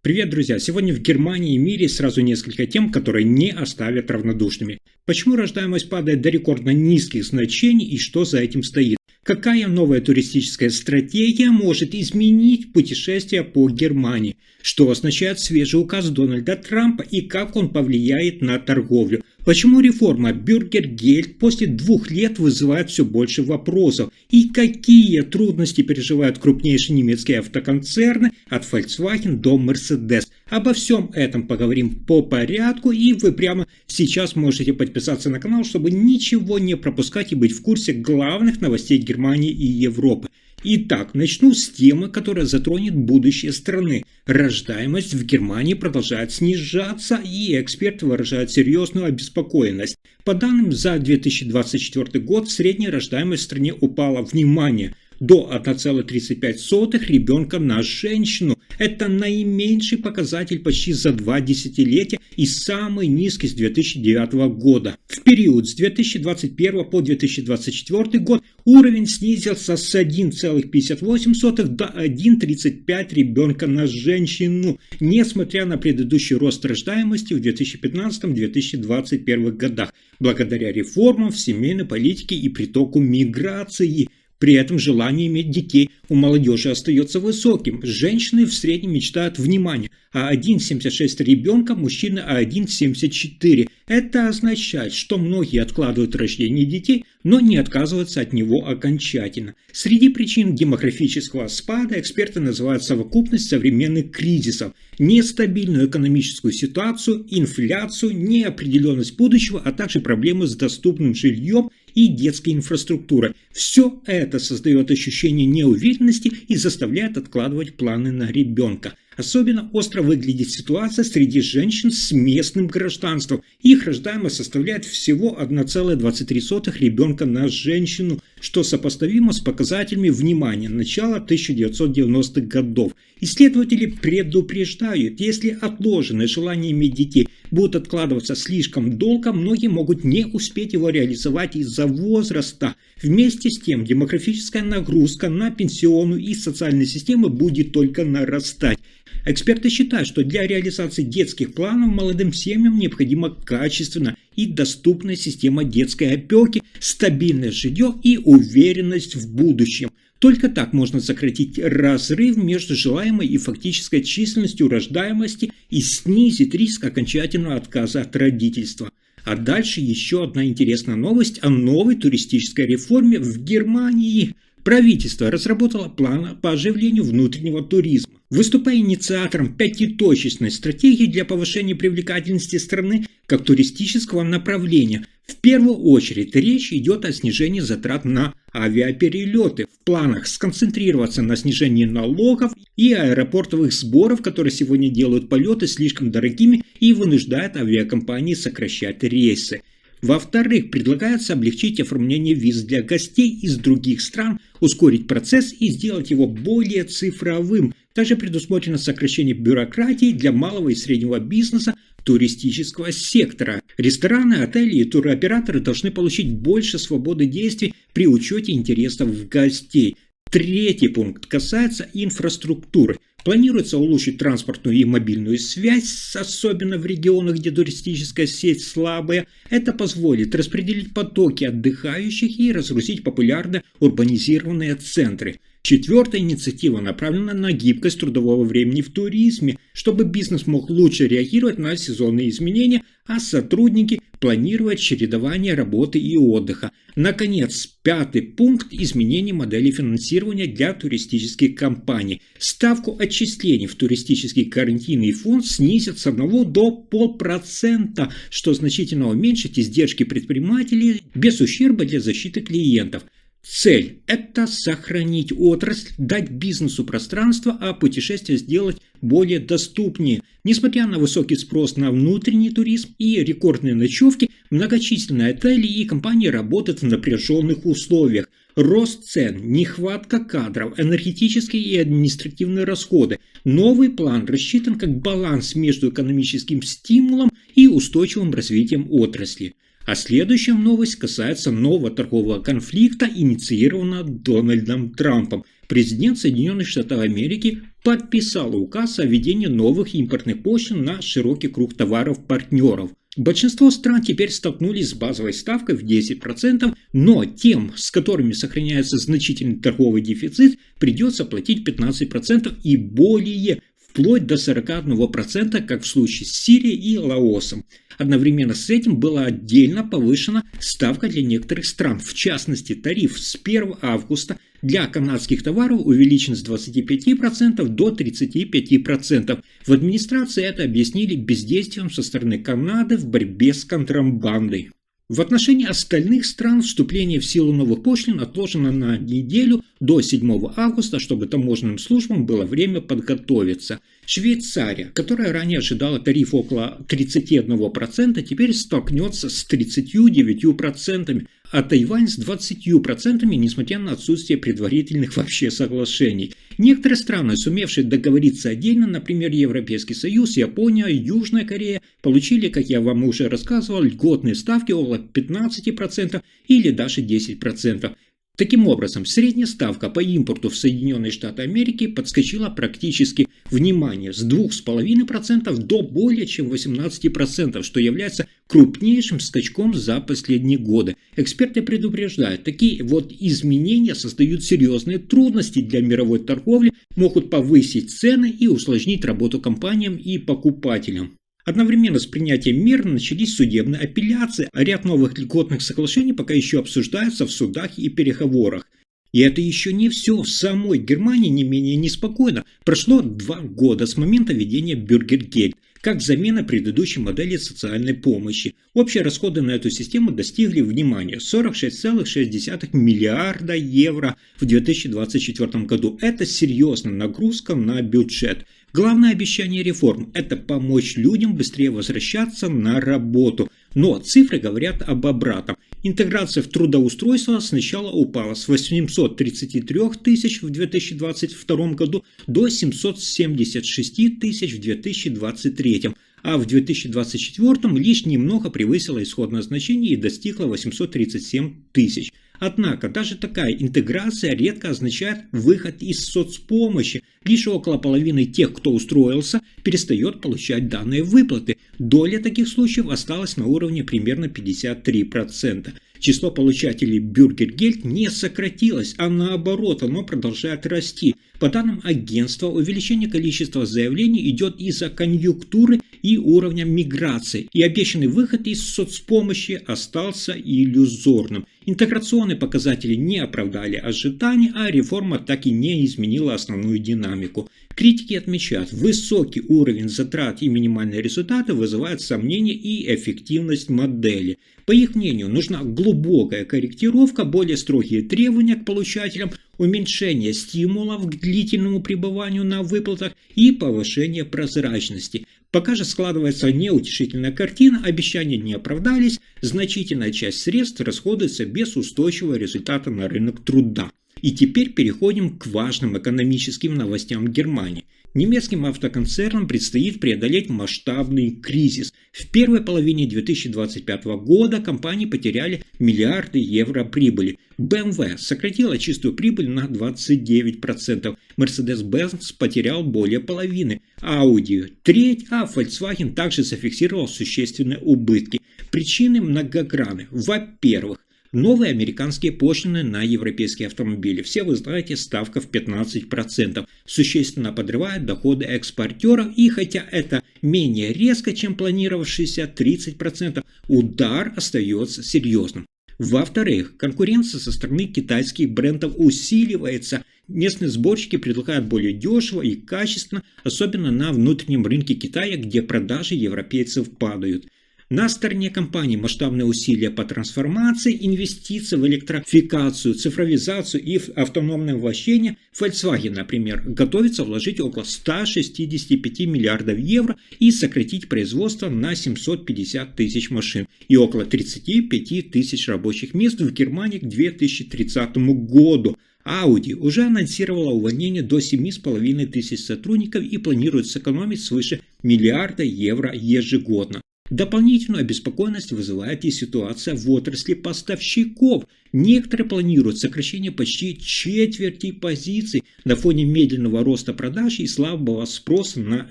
Привет, друзья! Сегодня в Германии и мире сразу несколько тем, которые не оставят равнодушными. Почему рождаемость падает до рекордно низких значений и что за этим стоит? Какая новая туристическая стратегия может изменить путешествия по Германии? Что означает свежий указ Дональда Трампа и как он повлияет на торговлю? Почему реформа Бюргергельд после 2 лет вызывает все больше вопросов? И какие трудности переживают крупнейшие немецкие автоконцерны от Volkswagen до Mercedes? Обо всем этом поговорим по порядку, и вы прямо сейчас можете подписаться на канал, чтобы ничего не пропускать и быть в курсе главных новостей Германии и Европы. Итак, начну с темы, которая затронет будущее страны. Рождаемость в Германии продолжает снижаться, и эксперты выражают серьезную обеспокоенность. По данным за 2024 год, средняя рождаемость в стране упала, внимание, до 1,35 ребенка на женщину. Это наименьший показатель почти за 2 десятилетия и самый низкий с 2009 года. В период с 2021 по 2024 год уровень снизился с 1,58 до 1,35 ребенка на женщину, несмотря на предыдущий рост рождаемости в 2015-2021 годах, благодаря реформам в семейной политике и притоку миграции. При этом желание иметь детей у молодежи остается высоким. Женщины в среднем мечтают, внимания, о 1,76 ребенка, мужчины о 1,74. Это означает, что многие откладывают рождение детей, но не отказываются от него окончательно. Среди причин демографического спада эксперты называют совокупность современных кризисов: нестабильную экономическую ситуацию, инфляцию, неопределенность будущего, а также проблемы с доступным жильем и детской инфраструктурой. Все это создает ощущение неуверенности и заставляет откладывать планы на ребенка. Особенно остро выглядит ситуация среди женщин с местным гражданством. Их рождаемость составляет всего 1,23 ребенка на женщину, что сопоставимо с показателями, внимания, начала 1990-х годов. Исследователи предупреждают, если отложенное желание иметь детей будет откладываться слишком долго, многие могут не успеть его реализовать из-за возраста. Вместе с тем, демографическая нагрузка на пенсионную и социальные системы будет только нарастать. Эксперты считают, что для реализации детских планов молодым семьям необходима качественная и доступная система детской опеки, стабильное жилье и уверенность в будущем. Только так можно сократить разрыв между желаемой и фактической численностью рождаемости и снизить риск окончательного отказа от родительства. А дальше еще одна интересная новость о новой туристической реформе в Германии. Правительство разработало план по оживлению внутреннего туризма. Выступая инициатором 5-точечной стратегии для повышения привлекательности страны как туристического направления, в первую очередь речь идет о снижении затрат на авиаперелеты. В планах сконцентрироваться на снижении налогов и аэропортовых сборов, которые сегодня делают полеты слишком дорогими и вынуждают авиакомпании сокращать рейсы. Во-вторых, предлагается облегчить оформление виз для гостей из других стран, ускорить процесс и сделать его более цифровым. Также предусмотрено сокращение бюрократии для малого и среднего бизнеса туристического сектора. Рестораны, отели и туроператоры должны получить больше свободы действий при учете интересов гостей. Третий пункт касается инфраструктуры. Планируется улучшить транспортную и мобильную связь, особенно в регионах, где туристическая сеть слабая. Это позволит распределить потоки отдыхающих и разгрузить популярные урбанизированные центры. Четвертая инициатива направлена на гибкость трудового времени в туризме, чтобы бизнес мог лучше реагировать на сезонные изменения, а сотрудники планировать чередование работы и отдыха. Наконец, 5-й пункт – изменение модели финансирования для туристических компаний. Ставку отчислений в туристический гарантийный фонд снизят с 1 до 0,5%, что значительно уменьшит издержки предпринимателей без ущерба для защиты клиентов. Цель – это сохранить отрасль, дать бизнесу пространство, а путешествия сделать более доступнее. Несмотря на высокий спрос на внутренний туризм и рекордные ночевки, многочисленные отели и компании работают в напряженных условиях. Рост цен, нехватка кадров, энергетические и административные расходы. Новый план рассчитан как баланс между экономическим стимулом и устойчивым развитием отрасли. А следующая новость касается нового торгового конфликта, инициированного Дональдом Трампом. президент Соединенных Штатов Америки подписал указ о введении новых импортных пошлин на широкий круг товаров-партнеров. Большинство стран теперь столкнулись с базовой ставкой в 10%, но тем, с которыми сохраняется значительный торговый дефицит, придется платить 15% и более, вплоть до 41%, как в случае с Сирией и Лаосом. Одновременно с этим была отдельно повышена ставка для некоторых стран. В частности, тариф с 1 августа для канадских товаров увеличен с 25% до 35%. В администрации это объяснили бездействием со стороны Канады в борьбе с контрабандой. В отношении остальных стран вступление в силу новых пошлин отложено на неделю до 7 августа, чтобы таможенным службам было время подготовиться. Швейцария, которая ранее ожидала тариф около 31%, теперь столкнется с 39%, а Тайвань с 20%, несмотря на отсутствие предварительных вообще соглашений. Некоторые страны, сумевшие договориться отдельно, например, Европейский Союз, Япония, Южная Корея, получили, как я вам уже рассказывал, льготные ставки около 15% или даже 10%. Таким образом, средняя ставка по импорту в Соединенные Штаты Америки подскочила практически, внимание, с 2,5% до более чем 18%, что является крупнейшим скачком за последние годы. Эксперты предупреждают, такие вот изменения создают серьезные трудности для мировой торговли, могут повысить цены и усложнить работу компаниям и покупателям. Одновременно с принятием мер начались судебные апелляции, а ряд новых льготных соглашений пока еще обсуждаются в судах и переговорах. И это еще не все. В самой Германии не менее неспокойно. Прошло 2 года с момента введения Бюргергельд, как замена предыдущей модели социальной помощи. Общие расходы на эту систему достигли, внимания, 46,6 миллиарда евро в 2024 году. Это серьезная нагрузка на бюджет. Главное обещание реформ – это помочь людям быстрее возвращаться на работу. Но цифры говорят об обратном. Интеграция в трудоустройство сначала упала с 833 тысяч в 2022 году до 776 тысяч в 2023, а в 2024 лишь немного превысила исходное значение и достигла 837 тысяч. Однако даже такая интеграция редко означает выход из соцпомощи. Лишь около половины тех, кто устроился, перестает получать данные выплаты. Доля таких случаев осталась на уровне примерно 53%. Число получателей Бюргергельд не сократилось, а наоборот, оно продолжает расти. По данным агентства, увеличение количества заявлений идет из-за конъюнктуры и уровня миграции, и обещанный выход из соцпомощи остался иллюзорным. Интеграционные показатели не оправдали ожиданий, а реформа так и не изменила основную динамику. Критики отмечают, высокий уровень затрат и минимальные результаты вызывают сомнения и эффективность модели. По их мнению, нужна глубокая корректировка, более строгие требования к получателям, уменьшение стимулов к длительному пребыванию на выплатах и повышение прозрачности. Пока же складывается неутешительная картина, обещания не оправдались, значительная часть средств расходуется без устойчивого результата на рынок труда. И теперь переходим к важным экономическим новостям Германии. Немецким автоконцернам предстоит преодолеть масштабный кризис. В первой половине 2025 года компании потеряли миллиарды евро прибыли. BMW сократила чистую прибыль на 29%, Mercedes-Benz потерял более половины, Audi треть, а Volkswagen также зафиксировал существенные убытки. Причины многогранны. Во-первых, новые американские пошлины на европейские автомобили. Все вы знаете, ставка в 15%. Существенно подрывает доходы экспортеров, и хотя это менее резко, чем планировавшиеся 30%, удар остается серьезным. Во-вторых, конкуренция со стороны китайских брендов усиливается. Местные сборщики предлагают более дешево и качественно, особенно на внутреннем рынке Китая, где продажи европейцев падают. На стороне компании масштабные усилия по трансформации, инвестиции в электрификацию, цифровизацию и автономное вождение. Volkswagen, например, готовится вложить около 165 миллиардов евро и сократить производство на 750 тысяч машин и около 35 тысяч рабочих мест в Германии к 2030 году. Audi уже анонсировала увольнение до 7,5 тысяч сотрудников и планирует сэкономить свыше миллиарда евро ежегодно. Дополнительную обеспокоенность вызывает и ситуация в отрасли поставщиков. Некоторые планируют сокращение почти четверти позиций на фоне медленного роста продаж и слабого спроса на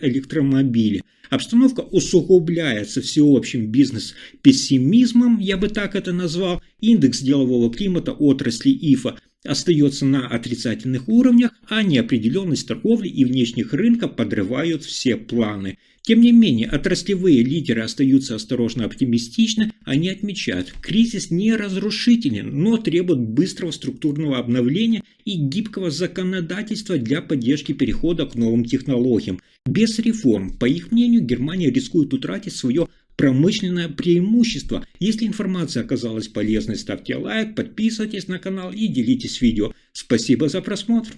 электромобили. Обстановка усугубляется всеобщим бизнес-пессимизмом, я бы так это назвал. Индекс делового климата отрасли ИФА остается на отрицательных уровнях, а неопределенность торговли и внешних рынков подрывают все планы. Тем не менее, отраслевые лидеры остаются осторожно оптимистичны. Они отмечают, кризис не разрушителен, но требует быстрого структурного обновления и гибкого законодательства для поддержки перехода к новым технологиям. Без реформ, по их мнению, Германия рискует утратить свое промышленное преимущество. Если информация оказалась полезной, ставьте лайк, подписывайтесь на канал и делитесь видео. Спасибо за просмотр.